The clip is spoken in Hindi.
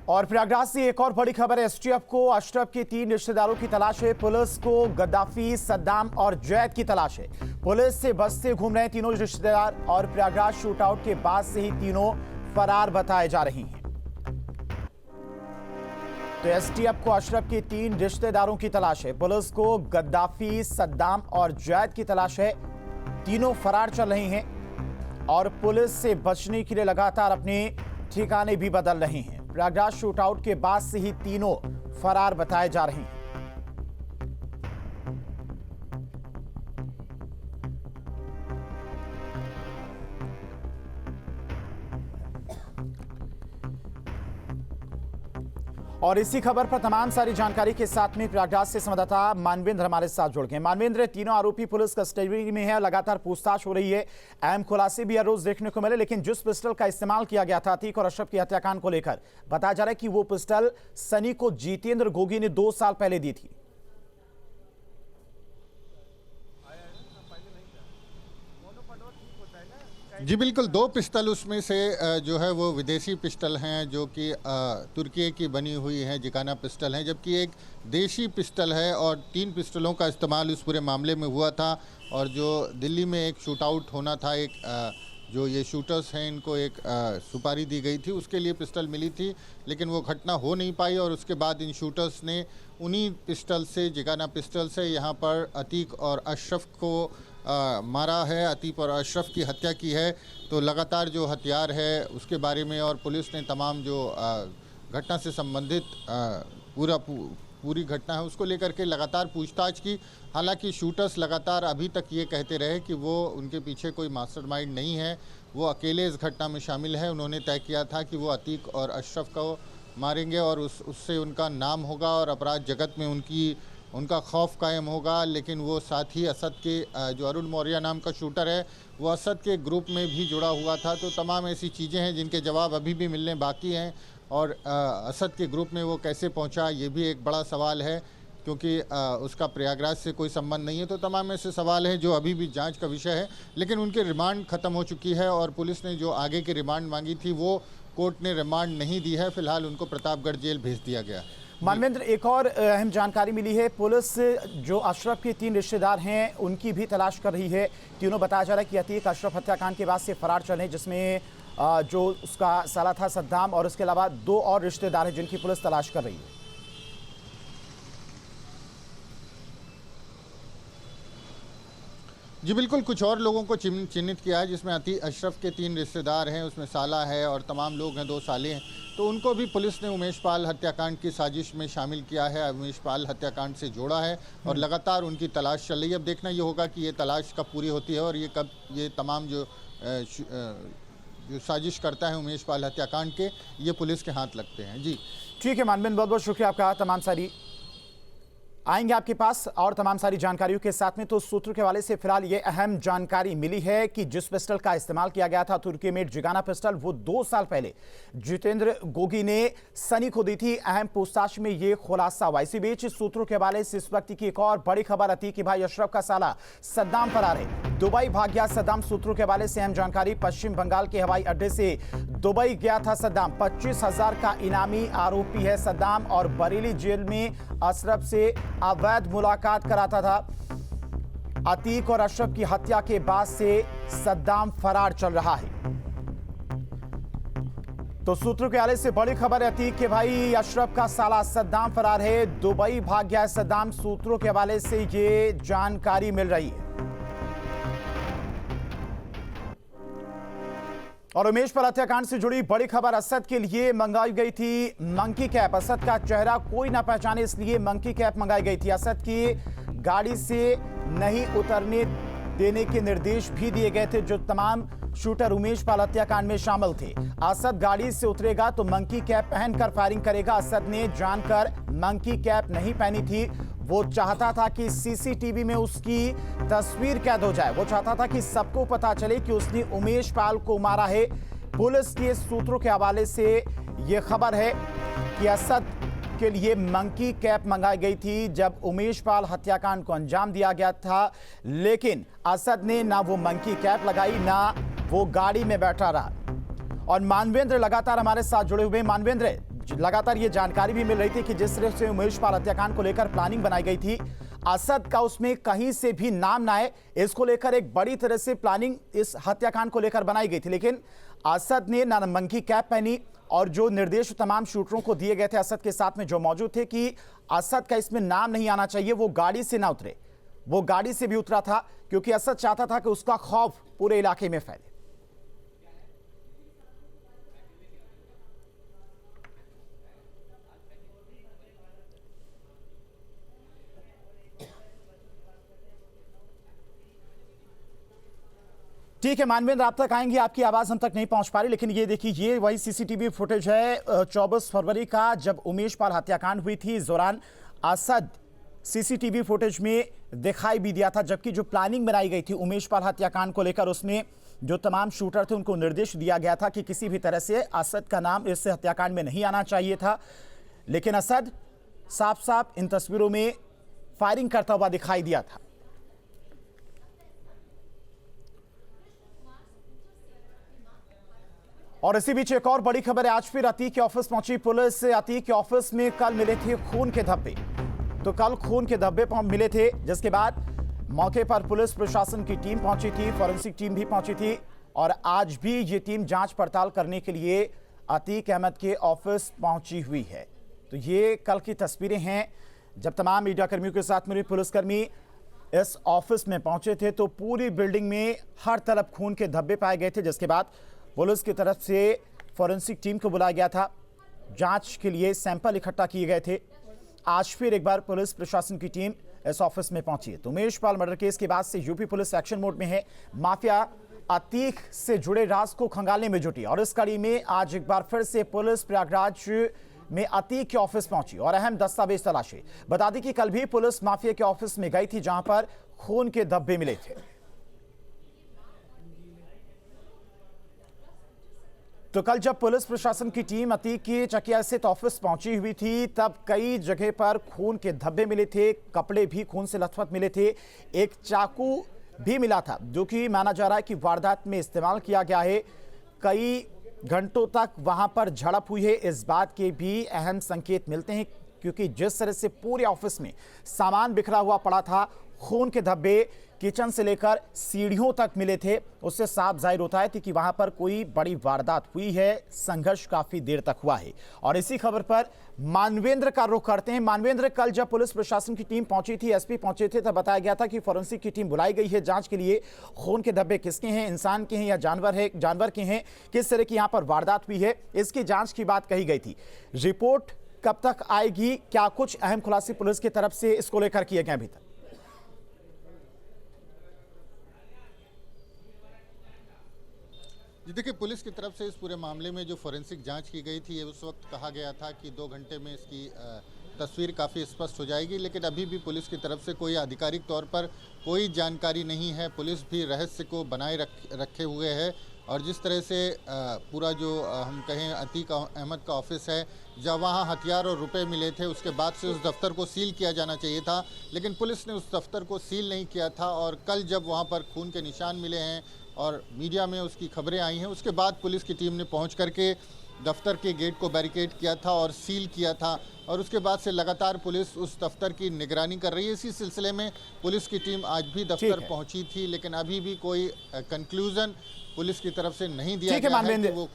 और प्रयागराज से एक और बड़ी खबर है। एसटीएफ को अशरफ के 3 रिश्तेदारों की तलाश है। पुलिस को गद्दाफी, सद्दाम और जैद की तलाश है। पुलिस से बसते घूम रहे तीनों रिश्तेदार और प्रयागराज शूटआउट के बाद से ही तीनों फरार बताए जा रहे हैं। तो एसटीएफ को अशरफ के 3 रिश्तेदारों की तलाश है। पुलिस को गद्दाफी, सद्दाम और जैद की तलाश है। तीनों फरार चल रहे हैं और पुलिस से बचने के लिए लगातार अपने ठिकाने भी बदल रहे हैं। प्रयागराज शूटआउट के बाद से ही तीनों फरार बताए जा रहे हैं। और इसी खबर पर तमाम सारी जानकारी के साथ में प्रयागराज से संवाददाता मानवेंद्र हमारे साथ जुड़ गए। मानवेंद्र, तीनों आरोपी पुलिस कस्टडी में है, लगातार पूछताछ हो रही है। अहम खुलासे भी हर रोज देखने को मिले, लेकिन जिस पिस्टल का इस्तेमाल किया गया था अतीक और अशरफ की हत्याकांड को लेकर बताया जा रहा है कि वो पिस्टल सनी को जितेंद्र गोगी ने 2 साल पहले दी थी। जी बिल्कुल, 2 पिस्टल उसमें से जो है वो विदेशी पिस्टल हैं जो कि तुर्की की बनी हुई हैं, जिकाना पिस्टल हैं, जबकि एक देशी पिस्टल है। और 3 पिस्टलों का इस्तेमाल इस पूरे मामले में हुआ था। और जो दिल्ली में एक शूटआउट होना था, एक जो ये शूटर्स हैं इनको एक सुपारी दी गई थी, उसके लिए पिस्टल मिली थी, लेकिन वो घटना हो नहीं पाई। और उसके बाद इन शूटर्स ने उन्हीं पिस्टल से, जिकाना पिस्टल से यहाँ पर अतीक और अशरफ को मारा है, अतीक और अशरफ की हत्या की है। तो लगातार जो हथियार है उसके बारे में और पुलिस ने तमाम जो घटना से संबंधित पूरी घटना है उसको लेकर के लगातार पूछताछ की। हालांकि शूटर्स लगातार अभी तक ये कहते रहे कि वो उनके पीछे कोई मास्टरमाइंड नहीं है, वो अकेले इस घटना में शामिल है। उन्होंने तय किया था कि वो अतीक और अशरफ को मारेंगे और उससे उनका नाम होगा और अपराध जगत में उनका खौफ कायम होगा। लेकिन वो साथ ही असद के जो अरुण मौर्य नाम का शूटर है वो असद के ग्रुप में भी जुड़ा हुआ था। तो तमाम ऐसी चीज़ें हैं जिनके जवाब अभी भी मिलने बाकी हैं। और असद के ग्रुप में वो कैसे पहुंचा ये भी एक बड़ा सवाल है, क्योंकि उसका प्रयागराज से कोई संबंध नहीं है। तो तमाम ऐसे सवाल हैं जो अभी भी जांच का विषय है। लेकिन उनकी रिमांड ख़त्म हो चुकी है और पुलिस ने जो आगे की रिमांड मांगी थी वो कोर्ट ने रिमांड नहीं दी है। फिलहाल उनको प्रतापगढ़ जेल भेज दिया गया। मानवेंद्र, एक और अहम जानकारी मिली है। पुलिस जो अशरफ के 3 रिश्तेदार हैं उनकी भी तलाश कर रही है। तीनों बताया जा रहा है कि अतीक अशरफ हत्याकांड के बाद से फरार चले, जिसमें जो उसका साला था सद्दाम और उसके अलावा 2 और रिश्तेदार हैं जिनकी पुलिस तलाश कर रही है। जी बिल्कुल, कुछ और लोगों को चिन्हित किया है, जिसमें अशरफ के 3 रिश्तेदार हैं, उसमें साला है और तमाम लोग हैं, 2 साले हैं। तो उनको भी पुलिस ने उमेश पाल हत्याकांड की साजिश में शामिल किया है, उमेश पाल हत्याकांड से जोड़ा है और लगातार उनकी तलाश चल रही है। अब देखना ये होगा कि ये तलाश कब पूरी होती है और ये कब ये तमाम जो साजिश करता है उमेश पाल हत्याकांड के, ये पुलिस के हाथ लगते हैं। जी ठीक है मानवेंद्र, बहुत बहुत शुक्रिया आपका। तमाम सारी आएंगे आपके पास और तमाम सारी जानकारियों के साथ में। तो सूत्रों के हवाले से फिलहाल ये अहम जानकारी मिली है कि जिस पिस्टल का इस्तेमाल किया गया था तुर्की मेड जिगाना पिस्टल, वो 2 साल पहले जितेंद्र गोगी ने सनी को दी थी। अहम पूछताछ में ये खुलासा हुआ। इसी बीच सूत्रों के हवाले से इस वक्त की एक और बड़ी खबर अतीक के भाई अशरफ का साला सद्दाम फरार है, दुबई भाग गया सद्दाम। सूत्रों के हवाले से अहम जानकारी, पश्चिम बंगाल के हवाई अड्डे से दुबई गया था सद्दाम। 25,000 का इनामी आरोपी है सद्दाम और बरेली जेल में अशरफ से अवैध मुलाकात कराता था। अतीक और अशरफ की हत्या के बाद से सद्दाम फरार चल रहा है। तो सूत्रों के हवाले से बड़ी खबर है, अतीक के भाई अशरफ का साला सद्दाम फरार है, दुबई भाग गया है सद्दाम। सूत्रों के हवाले से ये जानकारी मिल रही है। और उमेश पाल हत्याकांड से जुड़ी बड़ी खबर, असद के लिए मंगाई गई थी मंकी कैप। असद का चेहरा कोई ना पहचाने इसलिए मंकी कैप मंगाई गई थी। असद की गाड़ी से नहीं उतरने देने के निर्देश भी दिए गए थे जो तमाम शूटर उमेश पाल हत्याकांड में शामिल थे। असद गाड़ी से उतरेगा तो मंकी कैप पहनकर फायरिंग करेगा। असद ने जानकर मंकी कैप नहीं पहनी थी। वो चाहता था कि सीसीटीवी में उसकी तस्वीर कैद हो जाए। वो चाहता था कि सबको पता चले कि उसने उमेश पाल को मारा है। पुलिस के सूत्रों के हवाले से यह खबर है कि असद के लिए मंकी कैप मंगाई गई थी जब उमेश पाल हत्याकांड को अंजाम दिया गया था, लेकिन असद ने ना वो मंकी कैप लगाई ना वो गाड़ी में बैठा रहा। और मानवेंद्र लगातार हमारे साथ जुड़े हुए। मानवेंद्र, लगातार ये जानकारी भी मिल रही थी कि जिस तरह से उमेश पाल हत्याकांड को लेकर प्लानिंग बनाई गई थी, असद का उसमें कहीं से भी नाम ना आए, इसको लेकर एक बड़ी तरह से प्लानिंग इस हत्याकांड को लेकर बनाई गई थी। लेकिन असद ने ना मंकी कैप पहनी और जो निर्देश तमाम शूटरों को दिए गए थे असद के साथ में जो मौजूद थे कि असद का इसमें नाम नहीं आना चाहिए, वो गाड़ी से ना उतरे। वो गाड़ी से भी उतरा था क्योंकि असद चाहता था कि उसका खौफ पूरे इलाके में फैले। ठीक है मानवेंद्र, आप तक आएंगे, आपकी आवाज हम तक नहीं पहुंच पा रही, लेकिन ये देखिए ये वही सीसीटीवी फुटेज है 24 फरवरी का, जब उमेश पाल हत्याकांड हुई थी। इस दौरान असद सीसीटीवी फुटेज में दिखाई भी दिया था, जबकि जो प्लानिंग बनाई गई थी उमेश पाल हत्याकांड को लेकर, उसमें जो तमाम शूटर थे उनको निर्देश दिया गया था कि किसी भी तरह से असद का नाम इस हत्याकांड में नहीं आना चाहिए था। लेकिन असद साफ साफ इन तस्वीरों में फायरिंग करता हुआ दिखाई दिया था। और इसी बीच एक और बड़ी खबर है, आज फिर अतीक के ऑफिस पहुंची पुलिस। अतीक के ऑफिस में कल मिले थे खून के धब्बे, तो कल खून के धब्बे मिले थे, जिसके बाद मौके पर पुलिस प्रशासन की टीम पहुंची थी, फॉरेंसिक टीम भी पहुंची थी और आज भी ये टीम जांच पड़ताल करने के लिए अतीक अहमद के ऑफिस पहुंची हुई है। तो ये कल की तस्वीरें हैं जब तमाम मीडिया कर्मियों के साथ मेरे पुलिसकर्मी इस ऑफिस में पहुंचे थे, तो पूरी बिल्डिंग में हर तरफ खून के धब्बे पाए गए थे, जिसके बाद पुलिस की तरफ से फॉरेंसिक टीम को बुलाया गया था, जांच के लिए सैंपल इकट्ठा किए गए थे। आज फिर एक बार पुलिस प्रशासन की टीम इस ऑफिस में पहुंची है। तो उमेश पाल मर्डर केस के बाद से यूपी पुलिस एक्शन मोड में है। माफिया अतीक से जुड़े राज को खंगालने में जुटी और इस कड़ी में आज एक बार फिर से पुलिस प्रयागराज में अतीक के ऑफिस पहुंची और अहम दस्तावेज तलाशे। बता दें कि कल भी पुलिस माफिया के ऑफिस में गई थी, जहां पर खून के धब्बे मिले थे। तो कल जब पुलिस प्रशासन की टीम अतीक के चकिया स्थित ऑफिस पहुंची हुई थी, तब कई जगह पर खून के धब्बे मिले थे, कपड़े भी खून से लथपथ मिले थे, एक चाकू भी मिला था जो कि माना जा रहा है कि वारदात में इस्तेमाल किया गया है। कई घंटों तक वहां पर झड़प हुई है, इस बात के भी अहम संकेत मिलते हैं, क्योंकि जिस तरह से पूरे ऑफिस में सामान बिखरा हुआ पड़ा था, खून के धब्बे किचन से लेकर सीढ़ियों तक मिले थे, उससे साफ जाहिर होता है कि वहां पर कोई बड़ी वारदात हुई है, संघर्ष काफी देर तक हुआ है। और इसी खबर पर मानवेंद्र का रुख करते हैं। मानवेंद्र, कल जब पुलिस प्रशासन की टीम पहुंची थी, एसपी पहुंचे थे, तब बताया गया था कि फॉरेंसिक की टीम बुलाई गई है जांच के लिए। खून के धब्बे किसके हैं, इंसान के हैं या जानवर के हैं, किस तरह की यहां पर वारदात हुई है, इसकी जांच की बात कही गई थी। रिपोर्ट कब तक आएगी, क्या कुछ अहम खुलासे पुलिस की तरफ से इसको लेकर किए गए अभी तक? जी देखिए, पुलिस की तरफ से इस पूरे मामले में जो फोरेंसिक जांच की गई थी, ये उस वक्त कहा गया था कि 2 घंटे में इसकी तस्वीर काफ़ी स्पष्ट हो जाएगी, लेकिन अभी भी पुलिस की तरफ से कोई आधिकारिक तौर पर कोई जानकारी नहीं है। पुलिस भी रहस्य को बनाए रखे हुए है और जिस तरह से पूरा जो हम कहें अतीक अहमद का ऑफिस है, जब वहाँ हथियार और रुपए मिले थे, उसके बाद से उस दफ्तर को सील किया जाना चाहिए था, लेकिन पुलिस ने उस दफ्तर को सील नहीं किया था। और कल जब वहाँ पर खून के निशान मिले हैं और मीडिया में उसकी खबरें आई हैं, उसके बाद पुलिस की टीम ने पहुंच करके दफ्तर के गेट को बैरिकेड किया था और सील किया था और उसके बाद से लगातार पुलिस उस दफ्तर की निगरानी कर रही है। इसी सिलसिले में पुलिस की टीम आज भी दफ्तर पहुंची थी, लेकिन अभी भी कोई कंक्लूजन पुलिस की तरफ से नहीं दिया गया है कि वो